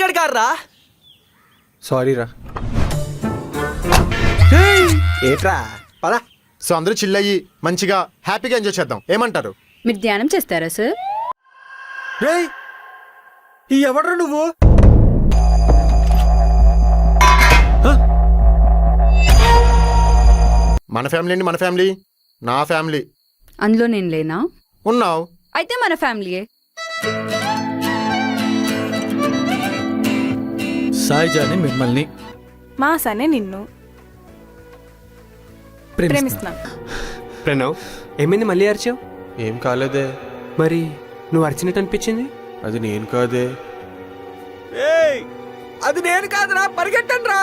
గాడి కార్రా. సారీ రా. ఏట్రా పదా. సో అందరూ చిల్ అయ్యి మంచిగా హ్యాపీగా ఎంజాయ్ చేద్దాం, ఏమంటారు? మీరు ధ్యానం చేస్తారా సార్? రేయ్ ఈ ఎవడ్రా నువ్వు? మన ఫ్యామిలీ అండి, మన ఫ్యామిలీ, నా ఫ్యామిలీ. అందులో నేను లేనా? ఉన్నావు. అయితే మన ఫ్యామిలీయే. సాయిజాని మిమ్మల్ని మా సనే నిన్ను ప్రేమిస్తున్నా. ప్రణవ్, ఏమైంది మళ్ళీ అరిచావు? ఏం కాలేదే. మరి నువ్వు అరిచినట్టు అనిపించింది. అది నేను కాదే. ఏయ్ అది నేను కాదురా, పరిగెట్టండి రా.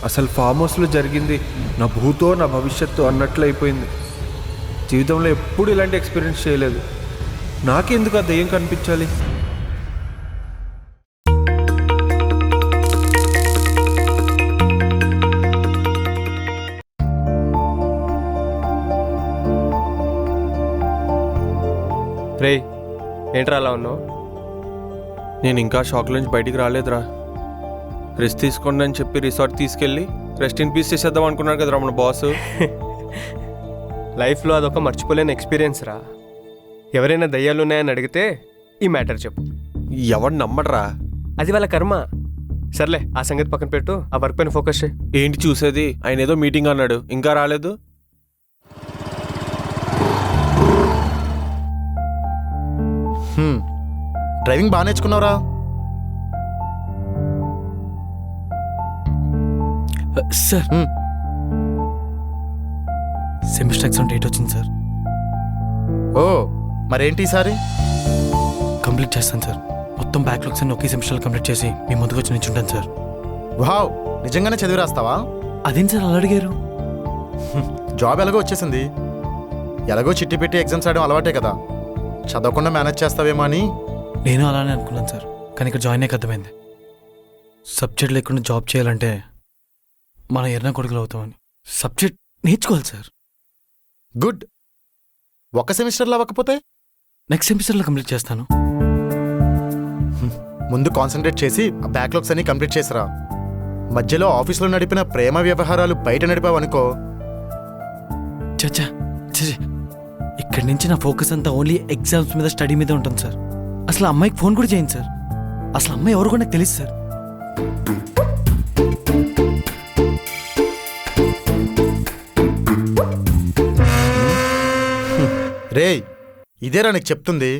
అసలు ఫామ్ హౌస్లో జరిగింది నా భూతో నా భవిష్యత్తు అన్నట్లు అయిపోయింది. జీవితంలో ఎప్పుడు ఇలాంటి ఎక్స్పీరియన్స్ చేయలేదు. నాకెందుకు ఆ దెయ్యం కనిపించాలి? రే ఏంట్రా అలా ఉన్నావు? నేను ఇంకా షాక్ నుంచి బయటికి రాలేదురా. రెస్ట్ తీసుకోండి అని చెప్పి రిసార్ట్ తీసుకెళ్ళి రెస్ట్ ఇన్ పీస్ చేసేద్దాం అనుకున్నారు కదరా మన బాస్. లైఫ్లో అదొక మర్చిపోలేని ఎక్స్పీరియన్స్ రా. ఎవరైనా దయ్యాలు ఉన్నాయని అడిగితే ఈ మ్యాటర్ చెప్పు. ఎవడు నమ్మడరా. అది వాళ్ళ కర్మ. సర్లే ఆ సంగతి పక్కన పెట్టు, ఆ వర్క్ పైన ఫోకస్ చేయి. ఏంటి చూసేది? ఆయన ఏదో మీటింగ్ అన్నాడు, ఇంకా రాలేదు. డ్రైవింగ్ బాగా నేర్చుకున్నావురా. సార్ సెమిస్టర్ ఎగ్జామ్ డేట్ వచ్చింది సార్. ఓ మరేంటి ఈసారి? కంప్లీట్ చేస్తాను సార్. మొత్తం బ్యాక్లాగ్స్ అన్ని ఒకే సెమిస్టర్లో కంప్లీట్ చేసి మీ ముందుకు వచ్చి నిల్చుంటాను సార్. వావ్, నిజంగానే చదివి రాస్తావా? అదేం సార్ అలా అడిగారు? జాబ్ ఎలాగో వచ్చేసింది, ఎలాగో చిట్టి పెట్టి ఎగ్జామ్స్ రాయడం అలవాటే కదా, చదవకుండా మేనేజ్ చేస్తావేమో అని. నేను అలానే అనుకున్నాను సార్, కానీ ఇక్కడ జాయిన్ అయ్యాక అర్థమైంది సబ్జెక్ట్ లేకుండా జాబ్ చేయాలంటే మన ఎర్ర కొడుకులు అవుతామని. సబ్జెక్ట్ నేర్చుకోవాలి సార్. గుడ్. ఒక సెమిస్టర్లో అవ్వకపోతే నెక్స్ట్ సెమిస్టర్లో కంప్లీట్ చేస్తాను. ముందు కాన్సన్ట్రేట్ చేసి ఆ బ్యాక్లాగ్స్ అన్ని కంప్లీట్ చేసిరా. మధ్యలో ఆఫీస్లో నడిపిన ప్రేమ వ్యవహారాలు బయట నడిపావనుకో. చచ్చా చచ్చా, ఇక్కడి నుంచి నా ఫోకస్ అంతా ఓన్లీ ఎగ్జామ్స్ మీద, స్టడీ మీద ఉంటుంది సార్. అసలు అమ్మాయికి ఫోన్ కూడా చేయండి సార్. అసలు అమ్మాయి ఎవరు కూడా నాకు తెలుసు సార్. రేయ్, ఇదేరా నీకు చెప్తుంది.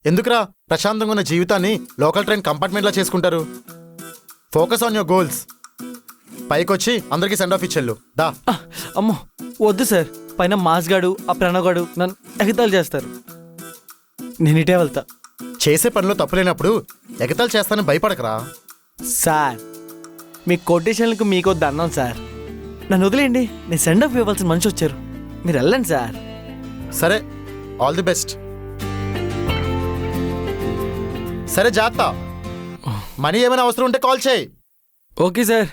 ఎందుకురా ప్రశాంతంగా ఉన్న జీవితాన్ని లోకల్ ట్రైన్ కంపార్ట్మెంట్లో చేసుకుంటారు? Focus on your goals. పైకొచ్చి అందరికీ సెండ్ ఆఫ్ ఇచ్చెళ్ళు దా. అమ్మో వద్దు సార్, పైన మాస్గాడు ఆ ప్రణవ్గాడు నన్ను ఎగతాలు చేస్తారు. నేను ఇటే వెళ్తా. చేసే పనిలో తప్పులేనప్పుడు ఎగతాలు చేస్తానని భయపడకరా. సార్ మీ కొటేషన్లకు మీకు దండం సార్. నన్ను వదిలేయండి, నేను సెండ్ ఆఫ్ ఇవ్వాల్సిన మనిషి వచ్చారు. మీరు వెళ్ళండి సార్. సరే, ఆల్ ది బెస్ట్. సరే జాగ్రత్త. మనీ ఏమైనా అవసరం ఉంటే కాల్ చేయి. Okay sir.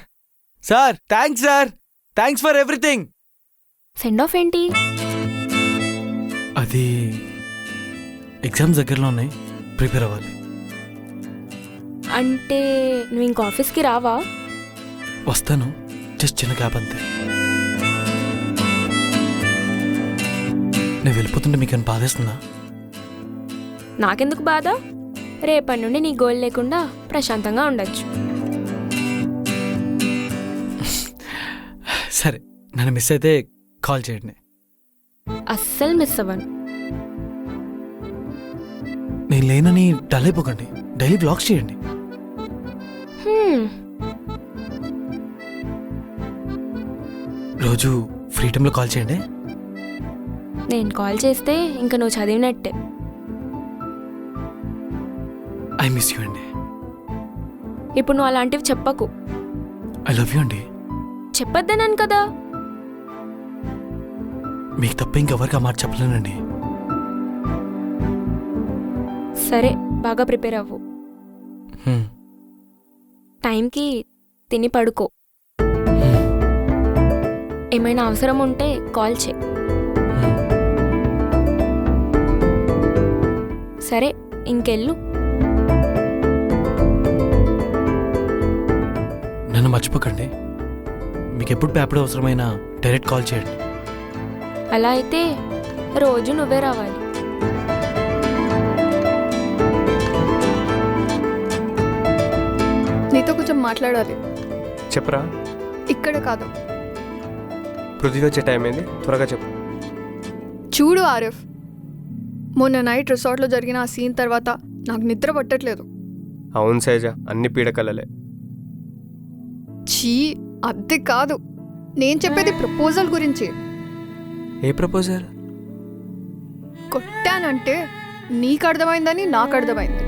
Sir thanks sir, thanks for everything. Send off ఏంటి? అది ఎగ్జామ్స్ దగ్గరలో ఉన్నాయి, ప్రిపేర్ అవ్వాలి. అంటే నువ్వు ఇంక ఆఫీస్కి రావా? వస్తాను, జస్ట్ చిన్న గ్యాప్ అంతే. నేను వెళ్ళిపోతుంటే మీకు ఏమైనా బాధేస్తుందా? నాకెందుకు బాధ? రేపటి నుండి నీ గోల్ లేకుండా ప్రశాంతంగా ఉండొచ్చు. సరే, నన్ను మిస్ అయితే కాల్ చేయండి. అస్సలు మిస్ అవ్వను. నేను లేనని డల్ అయిపోకండి, డైలీ బ్లాగ్స్ చేయండి. రోజు ఫ్రీ టైంలో కాల్ చేయండి. నేను కాల్ చేస్తే ఇంకా నువ్వు చదివినట్టే. ఐ మిస్ యూ అండి. ఇప్పుడు నువ్వు అలాంటివి చెప్పకు. ఐ లవ్ యూ అండి. చెప్పొద్దన్నాను కదా. మీకు తప్ప ఇంకెవరికి ఆ మాట చెప్పలేనండి. సరే, బాగా ప్రిపేర్ అవ్వు. టైంకి తిని పడుకో. ఏమైనా అవసరం ఉంటే కాల్ చేయి. సరే, ఇంకెళ్ళు. నన్ను మర్చిపోకండి. మీకు ఎప్పుడు పేపర్ అవసరమైనా డైరెక్ట్ కాల్ చేయండి. అలా అయితే రోజు నువ్వే రావాలి. నీతో కొంచెం మాట్లాడాలి. చెప్పరా, ఇక్కడ కాదు. పృథ్వీ వచ్చే టైం ఏంది, త్వరగా చెప్పు. చూడు ఆరిఫ్, మొన్న నైట్ రిసార్ట్లో జరిగిన ఆ సీన్ తర్వాత నాకు నిద్ర పట్టట్లేదు. అవును శైజ, అన్ని పీడకలలే. ఛీ, అద్దె కాదు, నేను చెప్పేది ప్రపోజల్ గురించి. ఏ ప్రపోజల్? కొట్టానంటే నీకు అర్థమైందని నాకు అర్థమైంది.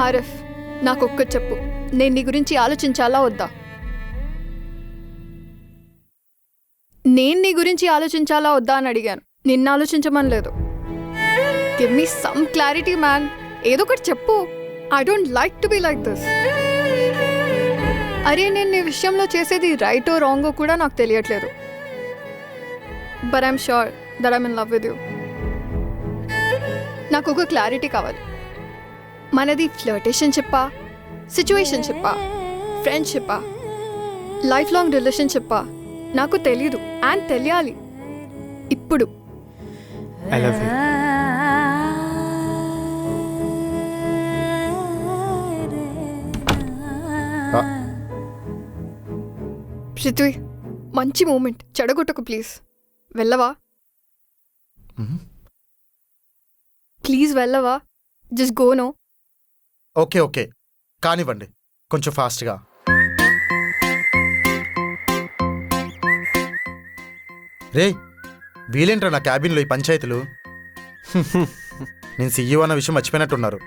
ఆరిఫ్, నాకొక్కటి చెప్పు, నేను నీ గురించి ఆలోచించాలా వద్దా? నేను నీ గురించి ఆలోచించాలా వద్దా అని అడిగాను, నిన్ను ఆలోచించమని లేదు. Give me some clarity man, ఏదో ఒకటి చెప్పు. I don't like to be like this. అరే, నేను నీ విషయంలో చేసేది రైటో రాంగో కూడా నాకు తెలియట్లేదు. But I'm sure that I'm in love with you. నాకు ఒక క్లారిటీ కావాలి. మనది ఫ్లర్టేషన్షిప్పా, సిచ్యువేషన్షిప్పా, ఫ్రెండ్షిప్పా, లైఫ్ లాంగ్ రిలేషన్షిప్పా? నాకు తెలీదు అండ్ తెలియాలి ఇప్పుడు. I love you. పృథ్వీ, మంచి మూమెంట్ చెడగొట్టకు ప్లీజ్. వెళ్ళవా? ప్లీజ్ వెళ్ళవా? Just go. No. Okay okay, కానివ్వండి, కొంచెం ఫాస్ట్గా. రే, వీలేంట్రా నా క్యాబిన్లో ఈ పంచాయతీలు? నేను సీఈఓ అన్న విషయం మర్చిపోయినట్టున్నారు.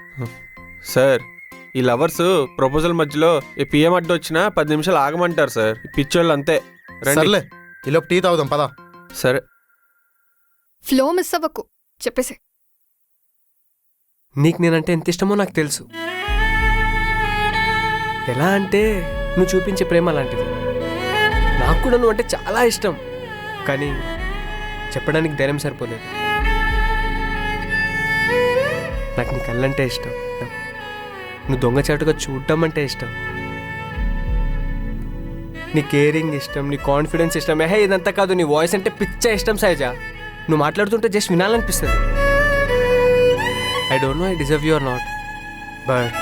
సార్, ఈ లవర్స్ ప్రపోజల్ మధ్యలో ఈ పిఎం అడ్డు వచ్చినా 10 నిమిషాలు ఆగమంటారు సార్. ఈ పిచ్చోళ్ళు అంతే. రండి. సర్లే, ఈలోపు టీ తాగుదాం పదా. సరే. ఫ్లో మిస్ అవ్వకు, చెప్పేసి. నీకు నేనంటే ఎంత ఇష్టమో నాకు తెలుసు. ఎలా అంటే నువ్వు చూపించే ప్రేమ అలాంటిది. నాకు కూడా నువ్వు అంటే చాలా ఇష్టం, కానీ చెప్పడానికి ధైర్యం సరిపోలేదు. నాకు నీ కళ్ళంటే ఇష్టం, నువ్వు దొంగచాటుగా చూడటం అంటే ఇష్టం, నీ కేరింగ్ ఇష్టం, నీ కాన్ఫిడెన్స్ ఇష్టం. హే, ఇదంతా కాదు, నీ వాయిస్ అంటే పిచ్చ ఇష్టం సైజా. నువ్వు మాట్లాడుతుంటే జస్ట్ వినాలనిపిస్తుంది. I don't know I deserve you or not, but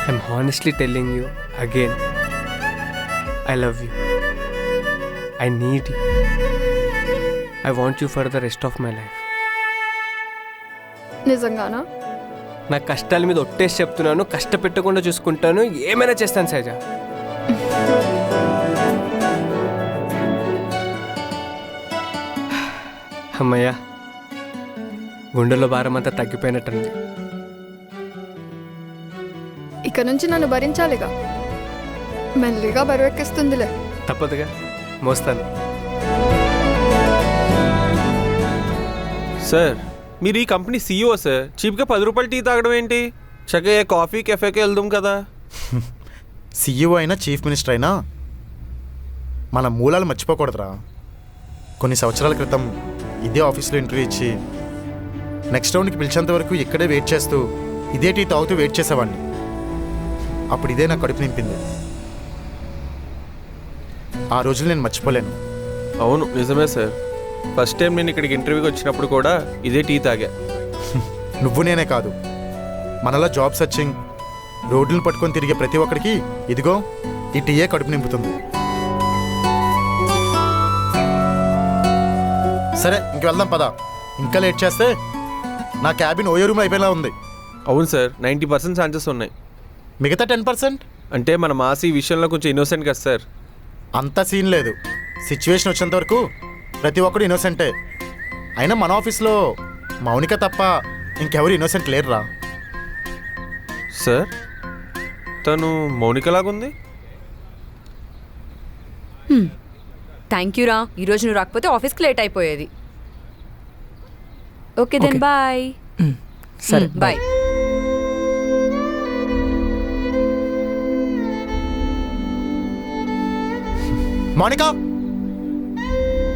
I'm honestly telling you again, I love you. I need you. I want you for the rest of my life. నిజంగానా? నా కష్టాల మీద ఒట్టేసి చెప్తున్నాను, కష్టపెట్టకుండా చూసుకుంటాను, ఏమైనా చేస్తాను సహజ. అమ్మయ్యా, గుండెలో భారం అంతా తగ్గిపోయినట్టుంది. ఇక నుంచి నన్ను భరించాలిగా. మెల్లిగా బరువెక్కిస్తుందిలే. తప్పదుగా, మోస్తాను. సార్, మీరు ఈ కంపెనీ సీఈఓ సార్. చీప్గా 10 రూపాయలు టీ తాగడం ఏంటి? చక్కగా కాఫీ కెఫేకి వెళ్దాం కదా. సీఈఓ అయినా చీఫ్ మినిస్టర్ అయినా మన మూలాలు మర్చిపోకూడదురా. కొన్ని సంవత్సరాల క్రితం ఇదే ఆఫీస్లో ఇంటర్వ్యూ ఇచ్చి నెక్స్ట్ రౌండ్కి పిలిచేంత వరకు ఇక్కడే వెయిట్ చేస్తూ ఇదే టీ తాగుతూ వెయిట్ చేసేవాడిని. అప్పుడు ఇదే నాకు కడుపు నింపింది. ఆ రోజులు నేను మర్చిపోలేను. అవును, నిజమే సార్. ఫస్ట్ టైం నేను ఇక్కడికి ఇంటర్వ్యూకి వచ్చినప్పుడు కూడా ఇదే టీ తాగా. నువ్వు నేనే కాదు, మనలో జాబ్ సర్చింగ్ రోడ్లను పట్టుకొని తిరిగే ప్రతి ఒక్కరికి ఇదిగో ఈ టీయే కడుపు నింపుతుంది. సరే, ఇంక వెళ్దాం పదా. ఇంకా లేట్ చేస్తే నా క్యాబిన్ ఓయో రూమ్ అయిపోయేలా ఉంది. అవును సార్, 90% ఛాన్సెస్ ఉన్నాయి. మిగతా 10%? అంటే మన మాసి ఈ విషయంలో కొంచెం ఇన్నోసెంట్ కదా సార్. అంత సీన్ లేదు. సిచ్యువేషన్ వచ్చేంత వరకు ప్రతి ఒక్కడు ఇన్నోసెంటే. అయినా మన ఆఫీస్లో మౌనిక తప్ప ఇంకెవరు ఇన్నోసెంట్ లేరురా. సార్, తను మౌనికలాగుంది. థ్యాంక్ యూ రా. ఈరోజు నువ్వు రాకపోతే ఆఫీస్కి లేట్ అయిపోయేది. Okay then, bye. సరే, బాయ్. మౌనిక,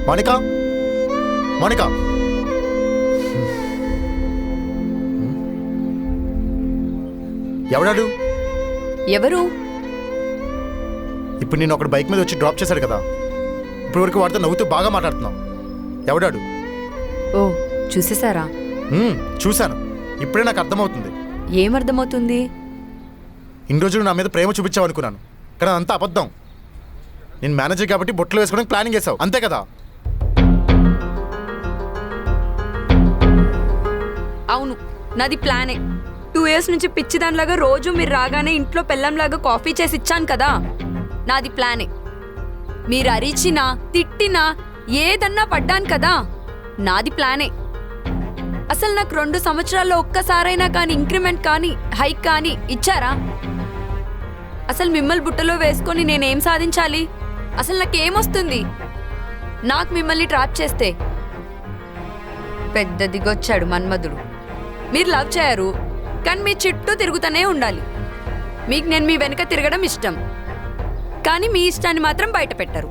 మౌనిక, మౌనిక, ఎవడాడు? ఎవరు? ఇప్పుడు నేను ఒకటి బైక్ మీద వచ్చి డ్రాప్ చేశాడు కదా, ఇప్పుడు వరకు వాడితో నవ్వుతూ బాగా మాట్లాడుతున్నావు. ఎవడాడు? ఓ చూసేశారా? చూశాను. ఇప్పుడే నాకు అర్థమవుతుంది. ఏమర్థమవుతుంది? ఇన్ని రోజులు నా మీద ప్రేమ చూపించావు అనుకున్నాను, కానీ అంతా అబద్ధం. నేను మేనేజర్ కాబట్టి బొట్లు వేసుకోవడానికి ప్లానింగ్ చేసావు, అంతే కదా? అవును, నాది ప్లానే. 2 years నుంచి పిచ్చి దానిలాగా రోజు మీరు రాగానే ఇంట్లో పెళ్ళంలాగా కాఫీ చేసి ఇచ్చాను కదా, నాది ప్లానే. మీరు అరిచినా తిట్టినా ఏదన్నా పడ్డాను కదా, నాది ప్లానే. అసలు నాకు 2 సంవత్సరాల్లో ఒక్కసారైనా కానీ ఇంక్రిమెంట్ కానీ హైక్ కానీ ఇచ్చారా? అసలు మిమ్మల్ని బుట్టలో వేసుకొని నేనేం సాధించాలి? అసలు నాకేమొస్తుంది నాకు మిమ్మల్ని ట్రాప్ చేస్తే? పెద్ద దిగొచ్చాడు మన్మధుడు. మీరు లవ్ చేయరు, కానీ మీ చుట్టూ తిరుగుతూనే ఉండాలి. మీకు నేను మీ వెనుక తిరగడం ఇష్టం, కానీ మీ ఇష్టాన్ని మాత్రం బయట పెట్టరు.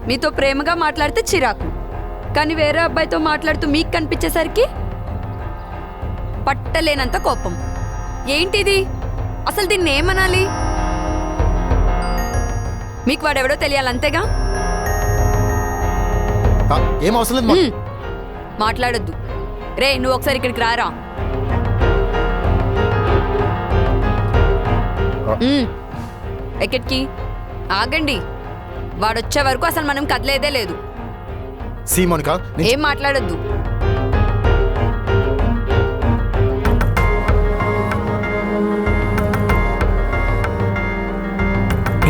మీతో ప్రేమగా మాట్లాడితే చిరాకు, కానీ వేరే అబ్బాయితో మాట్లాడుతూ మీకు కనిపించేసరికి పట్టలేనంత కోపం. ఏంటిది? అసలు దీన్ని ఏమనాలి? మీకు వాడెవడో తెలియాలంతేగా? ఏం అవసరం లేదు. మాట్లాడొద్దు. రే నువ్వు ఒకసారి ఇక్కడికి రారా. ఎక్కడికి? ఆగండి, వాడొచ్చే వరకు అసలు మనం కదలేదే లేదు. సి మోనికా, ఏం మాట్లాడొద్దు.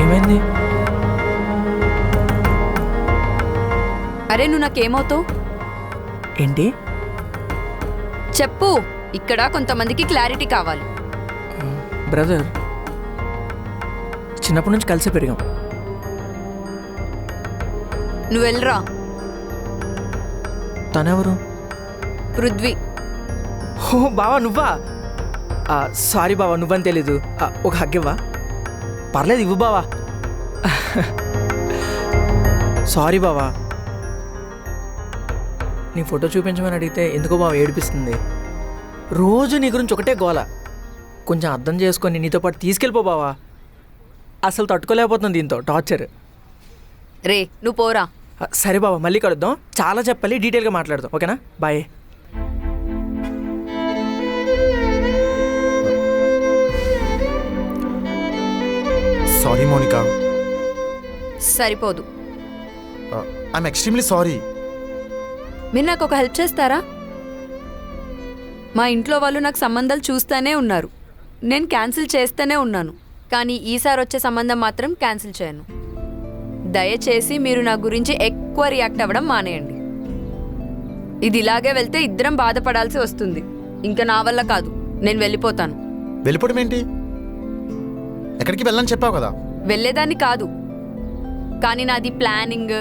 ఏమైంది? అరే నువ్వు నాకేమవుతావు? ఏంటి? చెప్పు. ఇక్కడ కొంతమందికి క్లారిటీ కావాలి. బ్రదర్, చిన్నప్పటి నుంచి కలిసే పెరిగాం. నువ్వు వెళ్ళరా. తనెవరు? పృథ్వీ. ఓ బావా, నువ్వా? సారీ బావా, నువ్వని తెలీదు. ఒక హగ్ ఇవ్వా? పర్లేదు, ఇవ్వు బావా. సారీ బావా. నీ ఫోటో చూపించమని అడిగితే ఎందుకో బావ ఏడిపిస్తుంది. రోజు నీ గురించి ఒకటే గోల. కొంచెం అర్థం చేసుకొని నీతో పాటు తీసుకెళ్ళిపో బావా. అసలు తట్టుకోలేకపోతుంది దీంతో టార్చర్. రే నువ్వు పోరా. సరే బావా, మళ్ళీ కలుద్దాం. చాలా చెప్పాలి, డీటెయిల్గా మాట్లాడదాం. ఓకేనా? బాయ్. సారీ మోనికా. సరిపోదు. I'm extremely sorry. మీరు నాకు ఒక హెల్ప్ చేస్తారా? మా ఇంట్లో వాళ్ళు నాకు సంబంధాలు చూస్తూనే ఉన్నారు, నేను క్యాన్సిల్ చేస్తూనే ఉన్నాను, కానీ ఈసారి వచ్చే సంబంధం మాత్రం క్యాన్సిల్ చేయను. దయచేసి మీరు నా గురించి ఎక్కువ రియాక్ట్ అవ్వడం మానేయండి. ఇది ఇలాగే వెళ్తే ఇద్దరం బాధపడాల్సి వస్తుంది. ఇంకా నా వల్ల కాదు, నేను వెళ్ళిపోతాను. వెళ్ళిపోవడం ఏంటి? ఎక్కడికి వెళ్ళని చెప్పావు కదా. వెళ్ళేదాన్ని కాదు, కానీ నాది ప్లానింగ్,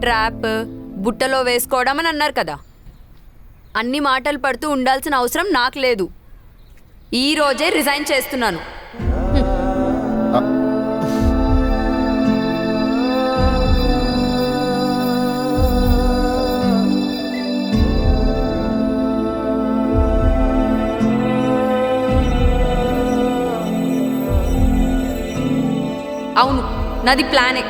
ట్రాప్, బుట్టలో వేసుకోవడం అని అన్నారు కదా. అన్ని మాటలు పడుతూ ఉండాల్సిన అవసరం నాకు లేదు. ఈ రోజే రిజైన్ చేస్తున్నాను. అవును, నాది ప్లానే.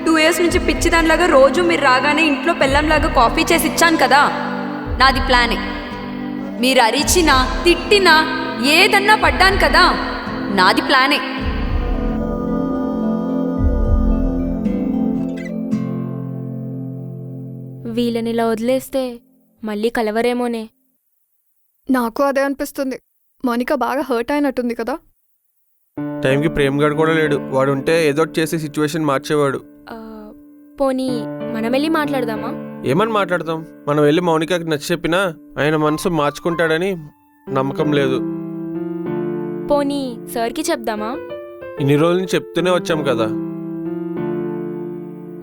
2 years నుంచి పిచ్చిదానిలాగా రోజు మీరు రాగానే ఇంట్లో పెళ్ళంలాగా కాఫీ చేసి ఇచ్చాను కదా, నాది ప్లానే. మీరు అరిచినా తిట్టినా ఏదన్నా పడ్డాను కదా, నాది ప్లానే. వీళ్ళని ఇలా వదిలేస్తే మళ్ళీ కలవరేమోనే. నాకు అదే అనిపిస్తుంది. మోనిక బాగా హర్ట్ అయినట్టుంది కదా. టైంకి ప్రేమగాడు కూడా లేడు. వాడు ఉంటే ఏదో ఒకటి చేసి సిచ్యువేషన్ మార్చేవాడు. పోనీ మనం వెళ్ళి మాట్లాడదామా? ఏమని మాట్లాడతాం? మనం వెళ్ళి మౌనికకి నచ్చ చెప్పినా ఆయన మనసు మార్చుకుంటాడని నమ్మకం లేదు. పోనీ సార్కి చెప్దామా? ఇన్ని రోజుల నుంచి చెప్తూనే వచ్చాం కదా.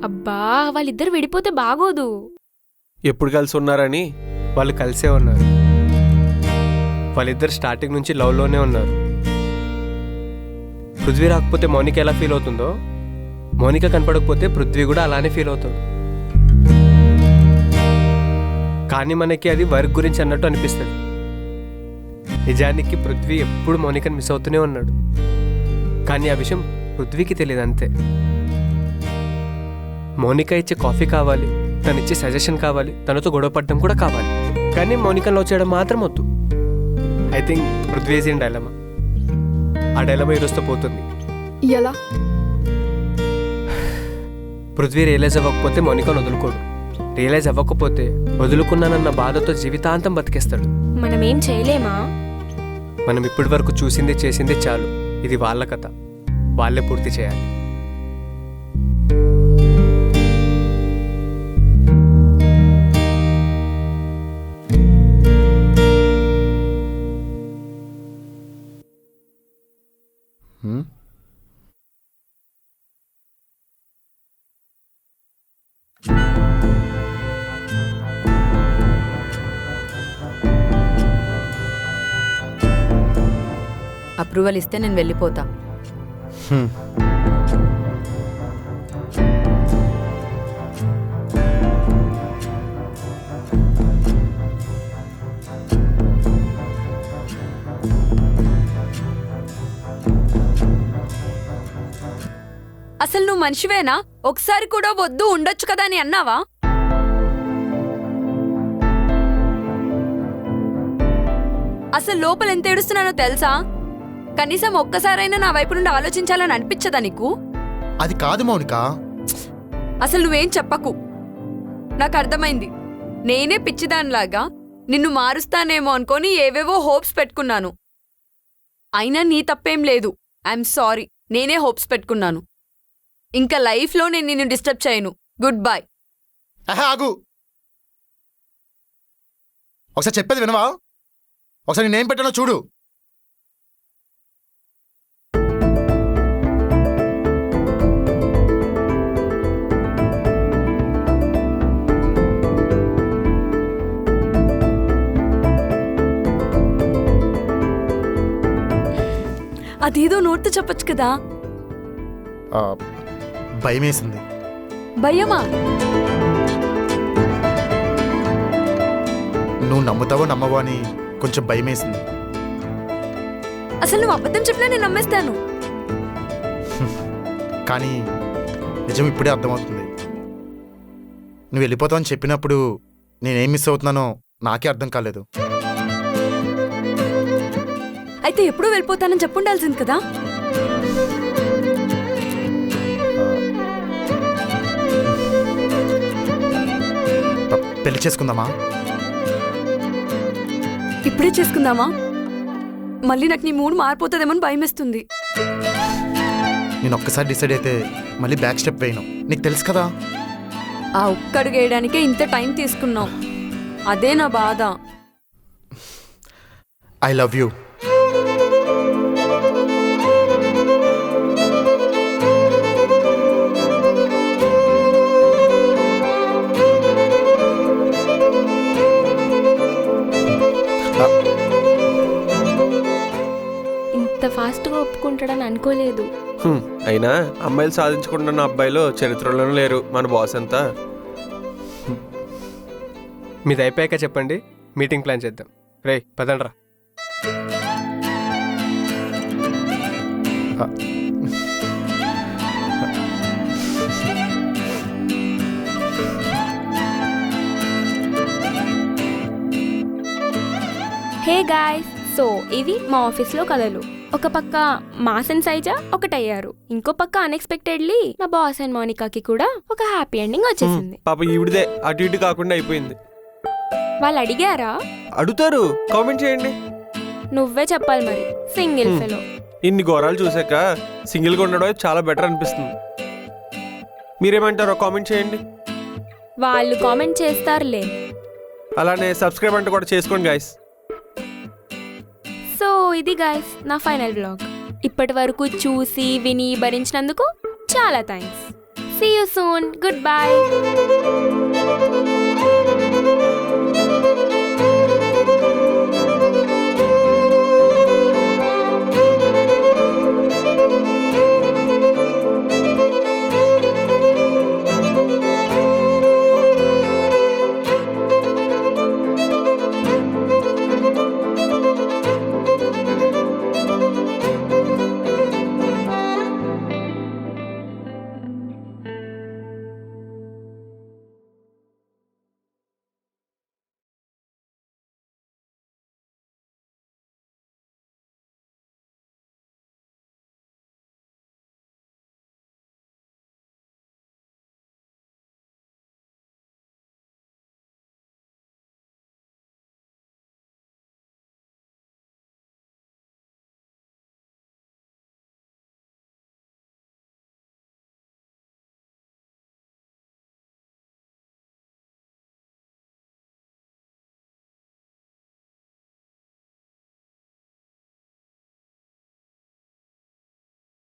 అబ్బా, వాళ్ళిద్దరు విడిపోతే బాగోదు. ఎప్పుడు కలిసి ఉన్నారని? వాళ్ళు కలిసే ఉన్నారు. వాళ్ళిద్దరు స్టార్టింగ్ నుంచి లవ్లోనే ఉన్నారు. పృథ్వీ రాకపోతే మౌనిక ఎలా ఫీల్ అవుతుందో, మౌనిక కనపడకపోతే పృథ్వీ కూడా అలానే ఫీల్ అవుతాడు. కానీ మనకి అది వర్క్ గురించి అన్నట్టు అనిపిస్తుంది. నిజానికి పృథ్వీ ఎప్పుడు మౌనికని మిస్ అవుతూనే ఉన్నాడు. కానీ ఆ విషయం పృథ్వీకి తెలియదు అంతే. మౌనిక ఇచ్చే కాఫీ కావాలి, తను ఇచ్చే సజెషన్ కావాలి, తనతో గొడవ పడడం కూడా కావాలి. కానీ మౌనికను లవ్ చేయడం మాత్రం వద్దు. I think Prithvi is in dilemma. ఆ డైలమా ఈరోజుతో పోతుంది. ఎలా? పృథ్వీ రియలైజ్ అవ్వకపోతే మౌనికను వదులుకోడు. రియలైజ్ అవ్వకపోతే వదులుకున్నానన్న బాధతో జీవితాంతం బతికేస్తాడు. మనం ఏం చేయలేమా? మనం ఇప్పటి వరకు చూసింది చేసింది చాలు. ఇది వాళ్ళ కథ, వాళ్ళే పూర్తి చేయాలి. అప్రూవల్ ఇస్తే నేను వెళ్ళిపోతా. అసలు నువ్వు మనిషివేనా? ఒకసారి కూడా వద్దు ఉండొచ్చు కదా అని అన్నావా? అసలు లోపల ఎంత ఏడుస్తున్నానో తెలుసా? కనీసం ఒక్కసారైనా నా వైపు నుండి ఆలోచించాలని అనిపించదా నీకు? అది కాదు మౌనిక. అసలు నువ్వేం చెప్పకు. నాకు అర్థమైంది. నేనే పిచ్చిదానిలాగా నిన్ను మారుస్తానేమో అనుకొని ఏవేవో హోప్స్ పెట్టుకున్నాను. అయినా నీ తప్పేం లేదు. ఐఎమ్ సారీ, నేనే హోప్స్ పెట్టుకున్నాను. ఇంకా లైఫ్లో నేను నిన్ను డిస్టర్బ్ చేయను. Good bye. ఆగు, ఒకసారి చెప్పేది వినవా? ఒకసారి నేనేం పెట్టానో చూడు. అదేదో నోట్తో చెప్పొచ్చు కదా. భయమేసింది. భయమా? నువ్వు నమ్ముతావో నమ్మవో అని కొంచెం భయమేసింది. అసలు నువ్వు అబద్ధం చెప్పినా నేను నమ్మేస్తాను. కానీ నిజం ఇప్పుడే అర్థమవుతుంది. నువ్వు వెళ్ళిపోతావు అని చెప్పినప్పుడు నేనేం మిస్ అవుతున్నానో నాకే అర్థం కాలేదు. అయితే ఎప్పుడు వెళ్ళిపోతానని చెప్పుండాల్సింది కదా. పెళ్లి చేసుకుందామా? ఇప్పుడే చేసుకుందామా? మళ్ళీ నాకు నీ మూడు మారిపోతుందేమో భయమేస్తుంది. నేను ఒక్కసారి డిసైడ్ అయితే మళ్ళీ బ్యాక్ స్టెప్ వేయను. నీకు తెలుసు కదా. ఆ ఒక్కడుగు వేయడానికే ఇంత టైం తీసుకున్నావు. అదే నా బాధ. I love you. ఇంత ఫాస్ట్గా ఒప్పుకుంటాడని అనుకోలేదు. అయినా అమ్మాయిలు సాధించుకుంటున్న అబ్బాయిలు చరిత్రలోనూ లేరు. మన బాస్ అంతా. మీది అయిపోయాక చెప్పండి, మీటింగ్ ప్లాన్ చేద్దాం. రే పదండ్రా. హే గాయ్స్, సో ఇవి మా ఆఫీస్లో కథలు. ఒక పక్క మాస్ అండ్ సైజా ఒకటయ్యారు, ఇంకో పక్క అన్ఎక్స్పెక్టెడ్లీ నా బాస్ అండ్ మోనికాకి కూడా ఒక హ్యాపీ ఎండింగ్ వచ్చేసింది. పాప ఈవిడిదే అటు ఇటు కాకుండా అయిపోయింది. వాళ్ళు అడిగారా? అడుగుతారు, కామెంట్ చేయండి. నువ్వే చెప్పాలి మరి. Single fellow. ఇన్ని ఘోరాలు చూసాక సింగిల్గా ఉండడం చాలా బెటర్ అనిపిస్తుంది. మీరేమంటారో కామెంట్ చేయండి. వాళ్ళు కామెంట్ చేస్తారులే. అలానే సబ్స్క్రైబ్ అంటే కూడా చేసుకోండి గాయస్. సో ఇది గాయస్ నా ఫైనల్ వ్లాగ్. ఇప్పటి వరకు చూసి విని భరించినందుకు చాలా thanks. See you soon. Good bye.